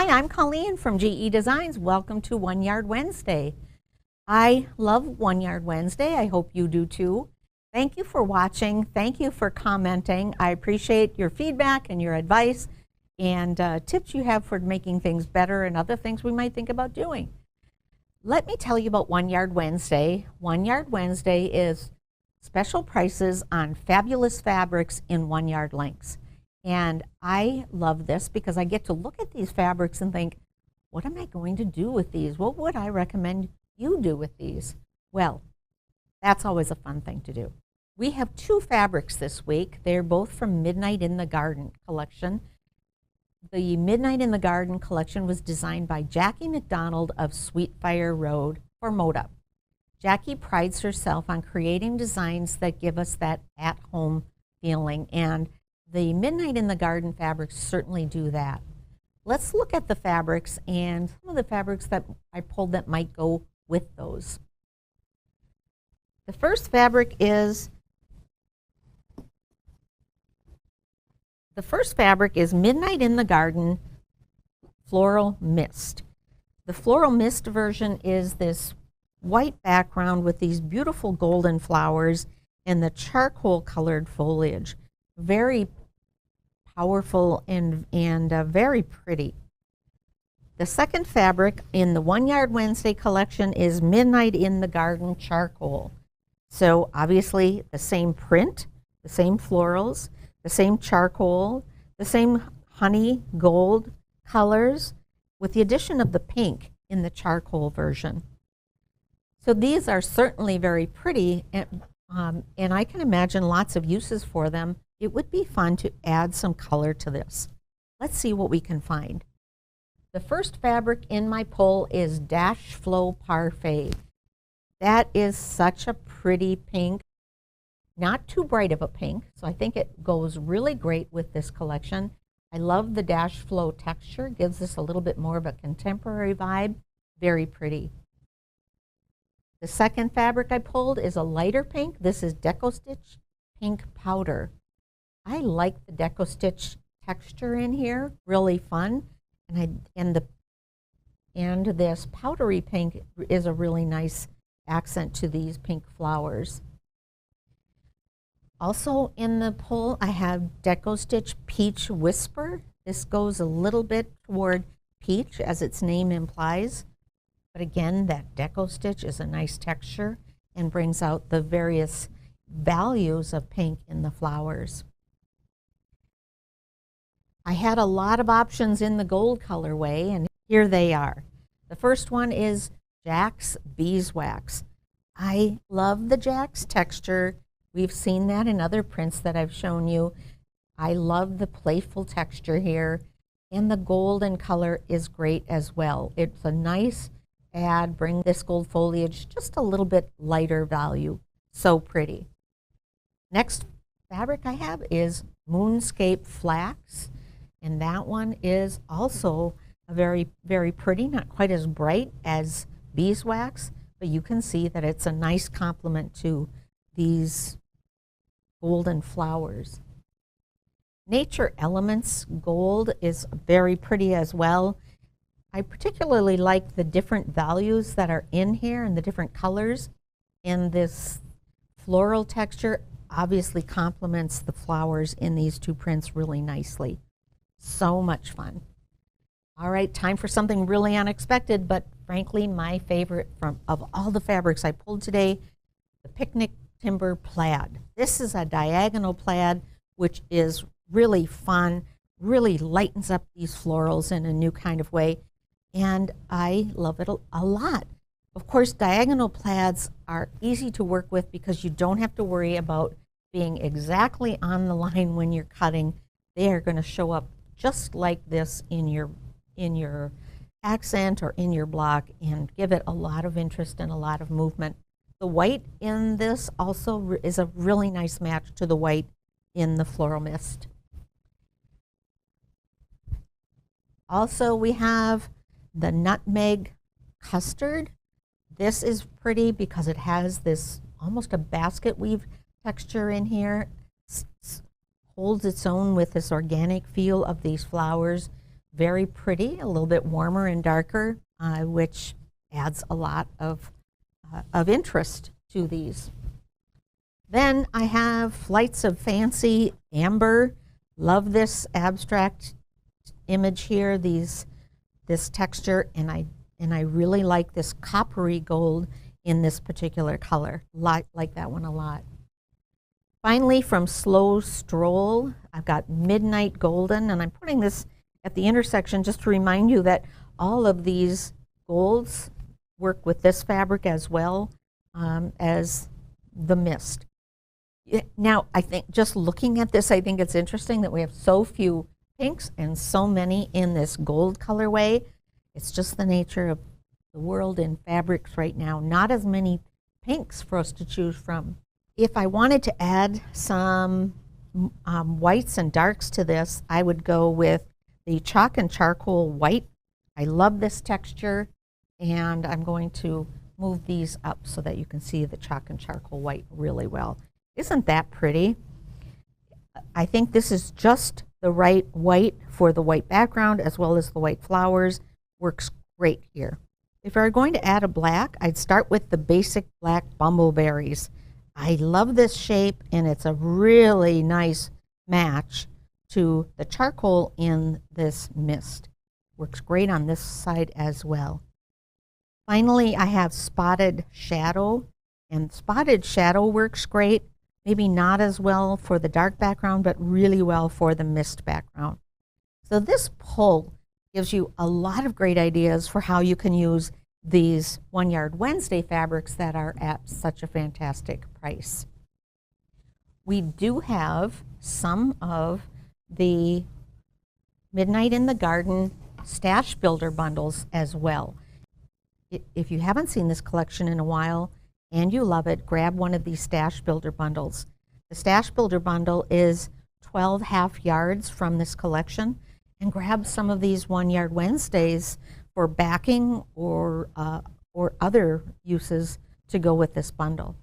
Hi, I'm Colleen from GE Designs. Welcome to One Yard Wednesday. I love One Yard Wednesday. I hope you do too. Thank you for watching. Thank you for commenting. I appreciate your feedback and your advice and tips you have for making things better and other things we might think about doing. Let me tell you about One Yard Wednesday. One Yard Wednesday is special prices on fabulous fabrics in 1 yard lengths. And I love this because I get to look at these fabrics and think, what am I going to do with these? What would I recommend you do with these? Well, that's always a fun thing to do. We have two fabrics this week. They're both from Midnight in the Garden collection. The Midnight in the Garden collection was designed by Jackie McDonald of Sweetfire Road for Moda. Jackie prides herself on creating designs that give us that at-home feeling, and the Midnight in the Garden fabrics certainly do that. Let's look at the fabrics and some of the fabrics that I pulled that might go with those. The first fabric is Midnight in the Garden Floral Mist. The Floral Mist version is this white background with these beautiful golden flowers and the charcoal colored foliage. Very powerful and very pretty. The second fabric in the One Yard Wednesday collection is Midnight in the Garden Charcoal. So obviously the same print, the same florals, the same charcoal, the same honey gold colors with the addition of the pink in the charcoal version. So these are certainly very pretty and I can imagine lots of uses for them. It would be fun to add some color to this. Let's see what we can find. The first fabric in my pull is Dash Flow Parfait. That is such a pretty pink, not too bright of a pink, so I think it goes really great with this collection. I love the Dash Flow texture, gives this a little bit more of a contemporary vibe, very pretty. The second fabric I pulled is a lighter pink. This is Deco Stitch Pink Powder. I like the Deco Stitch texture in here, really fun. And this powdery pink is a really nice accent to these pink flowers. Also in the pull, I have Deco Stitch Peach Whisper. This goes a little bit toward peach, as its name implies. But again, that Deco Stitch is a nice texture and brings out the various values of pink in the flowers. I had a lot of options in the gold colorway, and here they are. The first one is Jack's Beeswax. I love the Jack's texture. We've seen that in other prints that I've shown you. I love the playful texture here, and the golden color is great as well. It's a nice add, bring this gold foliage just a little bit lighter value. So pretty. Next fabric I have is Moonscape Flax. And that one is also a very, very pretty, not quite as bright as beeswax, but you can see that it's a nice complement to these golden flowers. Nature Elements Gold is very pretty as well. I particularly like the different values that are in here and the different colors. And this floral texture obviously complements the flowers in these two prints really nicely. So much fun. All right, time for something really unexpected, but frankly, my favorite of all the fabrics I pulled today, the Picnic Timber Plaid. This is a diagonal plaid, which is really fun, really lightens up these florals in a new kind of way, and I love it a lot. Of course, diagonal plaids are easy to work with because you don't have to worry about being exactly on the line when you're cutting. They are going to show up just like this in your accent or in your block and give it a lot of interest and a lot of movement. The white in this also is a really nice match to the white in the Floral Mist. Also, we have the Nutmeg Custard. This is pretty because it has this almost a basket weave texture in here. Holds its own with this organic feel of these flowers. very pretty, a little bit warmer and darker, which adds a lot of interest to these. Then I have Flights of Fancy Amber. Love this abstract image here, this texture, and I really like this coppery gold in this particular color. Like that one a lot. Finally, from Slow Stroll, I've got Midnight Golden, and I'm putting this at the intersection just to remind you that all of these golds work with this fabric as well as the mist. Now, I think just looking at this, I think it's interesting that we have so few pinks and so many in this gold colorway. It's just the nature of the world in fabrics right now. Not as many pinks for us to choose from. If I wanted to add some whites and darks to this, I would go with the Chalk and Charcoal White. I love this texture, and I'm going to move these up so that you can see the Chalk and Charcoal White really well. Isn't that pretty? I think this is just the right white for the white background as well as the white flowers. Works great here. If you're going to add a black, I'd start with the basic black Bumbleberries. I love this shape, and it's a really nice match to the charcoal in this mist. Works great on this side as well. Finally, I have Spotted Shadow, and Spotted Shadow works great. Maybe not as well for the dark background, but really well for the mist background. So this poll gives you a lot of great ideas for how you can use these One Yard Wednesday fabrics that are at such a fantastic price. We do have some of the Midnight in the Garden Stashbuilder bundles as well. If you haven't seen this collection in a while and you love it, grab one of these Stashbuilder bundles. The Stashbuilder bundle is 12 half yards from this collection, and grab some of these One Yard Wednesdays for backing or other uses to go with this bundle.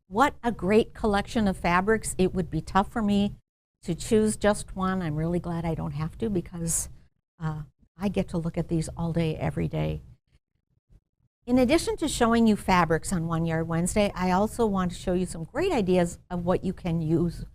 What a great collection of fabrics. It would be tough for me to choose just one. I'm really glad I don't have to, because I get to look at these all day, every day. In addition to showing you fabrics on One Yard Wednesday, I also want to show you some great ideas of what you can use,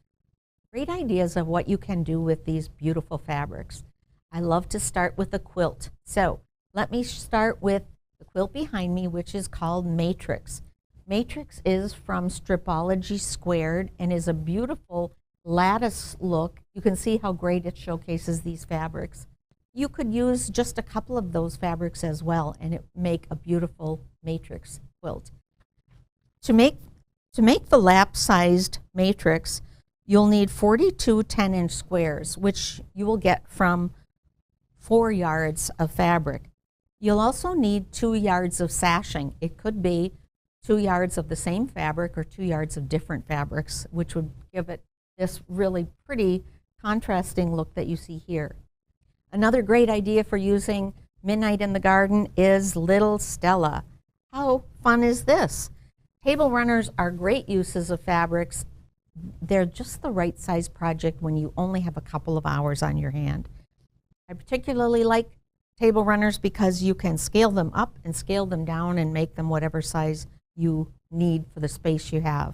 great ideas of what you can do with these beautiful fabrics. I love to start with a quilt. So let me start with the quilt behind me, which is called Matrix. Matrix is from Stripology Squared and is a beautiful lattice look. You can see how great it showcases these fabrics. You could use just a couple of those fabrics as well, and it make a beautiful matrix quilt. To make the lap-sized matrix, you'll need 42 10-inch squares, which you will get from 4 yards of fabric. You'll also need 2 yards of sashing. It could be 2 yards of the same fabric or 2 yards of different fabrics, which would give it this really pretty contrasting look that you see here. Another great idea for using Midnight in the Garden is Little Stella. How fun is this? Table runners are great uses of fabrics. They're just the right size project when you only have a couple of hours on your hand. I particularly like table runners because you can scale them up and scale them down and make them whatever size you need for the space you have.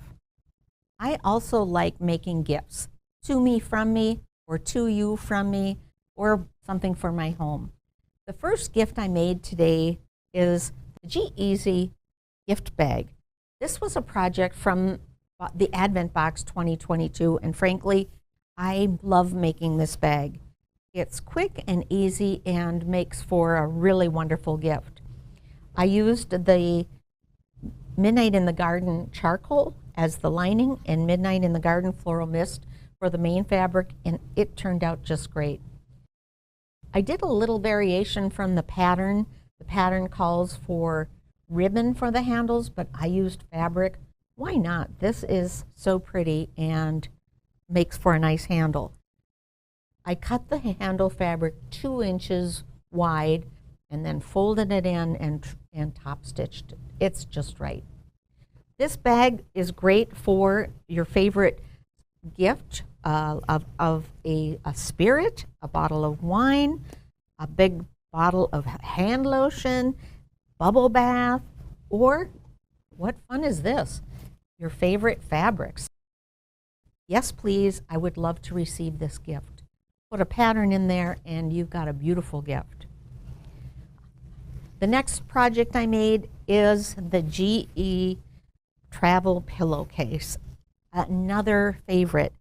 I also like making gifts. To me from me, or to you from me, or something for my home. The first gift I made today is the GEasy gift bag. This was a project from the Advent Box 2022, and frankly, I love making this bag. It's quick and easy and makes for a really wonderful gift. I used the Midnight in the Garden charcoal as the lining and Midnight in the Garden floral mist for the main fabric, and it turned out just great. I did a little variation from the pattern. The pattern calls for ribbon for the handles, but I used fabric. Why not? This is so pretty and makes for a nice handle. I cut the handle fabric 2 inches wide and then folded it in and top stitched it. It's just right. This bag is great for your favorite gift of a spirit, a bottle of wine, a big bottle of hand lotion, bubble bath, or what fun is this? Your favorite fabrics. Yes, please, I would love to receive this gift. Put a pattern in there and you've got a beautiful gift. The next project I made is the GE travel pillowcase, another favorite.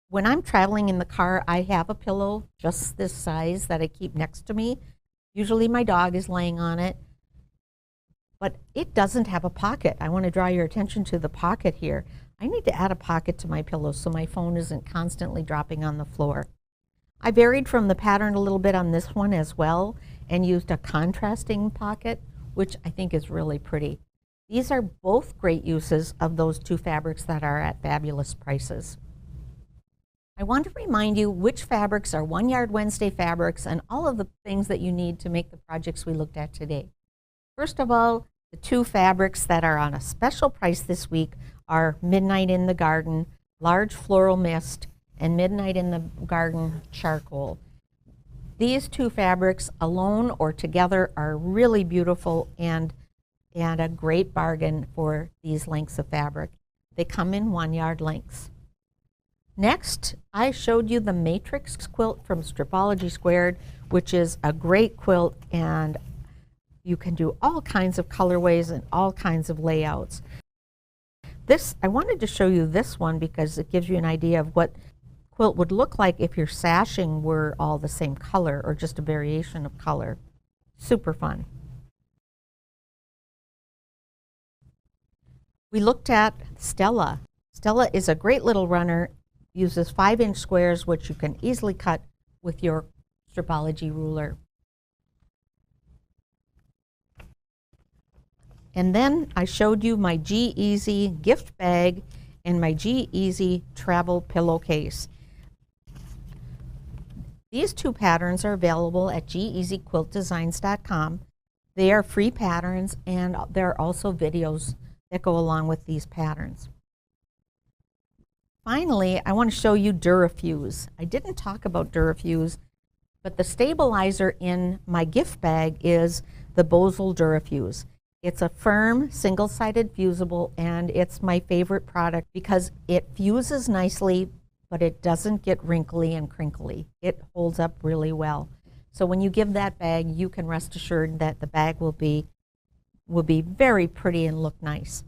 When I'm traveling in the car, I have a pillow just this size that I keep next to me. Usually my dog is laying on it, but it doesn't have a pocket. I want to draw your attention to the pocket here. I need to add a pocket to my pillow so my phone isn't constantly dropping on the floor. I varied from the pattern a little bit on this one as well and used a contrasting pocket, which I think is really pretty. These are both great uses of those two fabrics that are at fabulous prices. I want to remind you which fabrics are One Yard Wednesday fabrics and all of the things that you need to make the projects we looked at today. First of all, the two fabrics that are on a special price this week are Midnight in the Garden, Large Floral Mist, and Midnight in the Garden Charcoal. These two fabrics alone or together are really beautiful and a great bargain for these lengths of fabric. They come in 1 yard lengths. Next, I showed you the Matrix quilt from Stripology Squared, which is a great quilt, and you can do all kinds of colorways and all kinds of layouts. I wanted to show you this one because it gives you an idea of what quilt would look like if your sashing were all the same color or just a variation of color. Super fun. We looked at Stella. Stella is a great little runner, uses 5-inch squares which you can easily cut with your Stripology ruler. And then I showed you my GEasy gift bag and my GEasy travel pillowcase. These two patterns are available at GEasyQuiltDesigns.com. They are free patterns and there are also videos that go along with these patterns. Finally, I want to show you Durafuse. I didn't talk about Durafuse, but the stabilizer in my gift bag is the Bosal Durafuse. It's a firm, single-sided fusible, and it's my favorite product because it fuses nicely, but it doesn't get wrinkly and crinkly. It holds up really well. So when you give that bag, you can rest assured that the bag will be very pretty and look nice.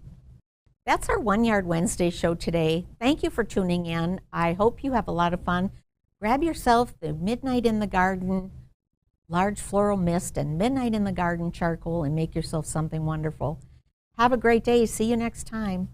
That's our One Yard Wednesday show today. Thank you for tuning in. I hope you have a lot of fun. Grab yourself the Midnight in the Garden Large Floral Mist and Midnight in the Garden Charcoal and make yourself something wonderful. Have a great day. See you next time.